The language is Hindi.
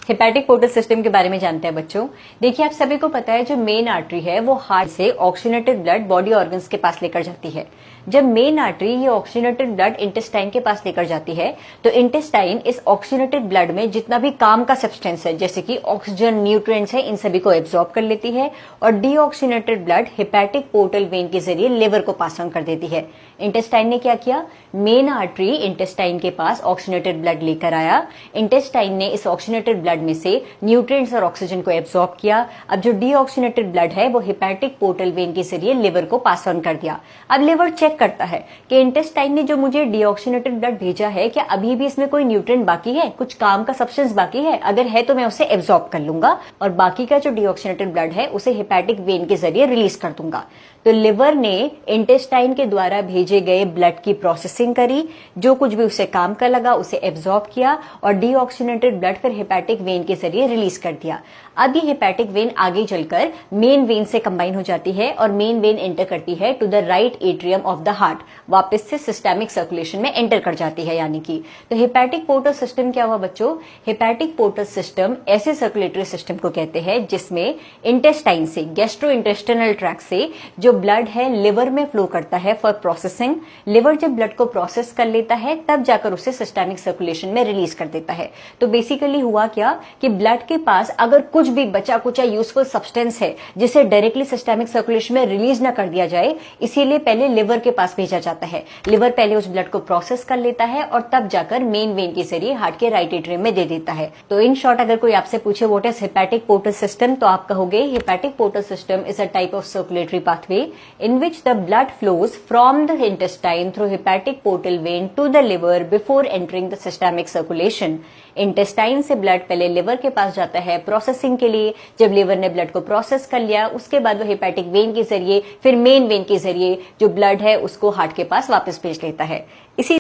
हेपेटिक पोर्टल सिस्टम के बारे में जानते हैं बच्चों। देखिए, आप सभी को पता है जो मेन आर्टरी है वो हार्ट से ऑक्सीजनेटेड ब्लड बॉडी ऑर्गन्स के पास लेकर जाती है। जब मेन आर्टरी ये ऑक्सीजनेटेड ब्लड इंटेस्टाइन के पास लेकर जाती है तो इंटेस्टाइन इस ऑक्सीजनेटेड ब्लड में जितना भी काम का सब्सटेंस है जैसे कि ऑक्सीजन, न्यूट्रिएंट्स है, इन सभी को एब्जॉर्ब कर लेती है और deoxygenated blood hepatic portal vein के जरिए लिवर को पास ऑन कर देती है। इंटेस्टाइन ने क्या किया? मेन आर्टरी इंटेस्टाइन के पास ऑक्सीजनेटेड ब्लड लेकर आया। इंटेस्टाइन ने इस ऑक्सीजनेटेड ब्लड में से न्यूट्रिएंट्स और ऑक्सीजन को एब्जॉर्ब किया। अब जो डीऑक्सीजनेटेड ब्लड है वो हेपेटिक पोर्टल वेन के जरिए लिवर को पास ऑन कर दिया। अब लिवर चेक करता है कि इंटेस्टाइन ने जो मुझे डीऑक्सीजनेटेड ब्लड भेजा है क्या अभी भी इसमें कोई न्यूट्रिएंट बाकी है, कुछ काम का सब्सटेंस बाकी है? अगर है तो मैं उसे एब्जॉर्ब कर लूंगा और बाकी का जो डीऑक्सीजनेटेड ब्लड है उसे हेपेटिक वेन के जरिए रिलीज कर दूंगा। तो लिवर ने इंटेस्टाइन के द्वारा भेजे गए ब्लड की प्रोसेसिंग करी, जो कुछ भी उसे काम का लगा उसे एब्जॉर्ब किया और डीऑक्सीजनेटेड ब्लड फिर हेपेटिक वेन के जरिए रिलीज कर दिया। अब ये हेपेटिक वेन आगे चलकर मेन वेन से कंबाइन हो जाती है और मेन वेन एंटर करती है to the right atrium of the heart, वापस से सिस्टेमिक सर्कुलेशन में एंटर कर जाती है। यानी कि तो हेपेटिक पोर्टल सिस्टम क्या हुआ बच्चों? हेपेटिक पोर्टल सिस्टम ऐसे सर्कुलेटरी सिस्टम को कहते हैं जिसमें इंटेस्टाइन से, गैस्ट्रो इंटेस्टिनल ट्रैक्ट से जो ब्लड है लिवर में फ्लो करता है फॉर प्रोसेसिंग। लिवर जब ब्लड को प्रोसेस कर लेता है तब जाकर उसे सिस्टेमिक सर्कुलेशन में रिलीज कर देता है। तो बेसिकली हुआ क्या कि ब्लड के पास अगर कुछ भी बचा कुचा यूजफुल सब्सटेंस है जिसे डायरेक्टली सिस्टेमिक सर्कुलेशन में रिलीज ना कर दिया जाए, इसीलिए पहले लिवर के पास भेजा जाता है। लिवर पहले उस ब्लड को प्रोसेस कर लेता है और तब जाकर मेन वेन के जरिए हार्ट के राइट एट्रियम में दे देता है। तो इन शॉर्ट अगर कोई आपसे पूछे what is hepatic portal system, तो आप कहोगे hepatic portal system is a type of circulatory pathway in which the blood flows from the intestine through hepatic portal vein to the liver before entering the systemic circulation. Intestine से ब्लड पहले लिवर के पास जाता है प्रोसेसिंग के लिए। जब लिवर ने ब्लड को प्रोसेस कर लिया उसके बाद वो हेपेटिक वेन के जरिए फिर मेन वेन के जरिए जो ब्लड है उसको हार्ट के पास वापस भेज लेता है। इसी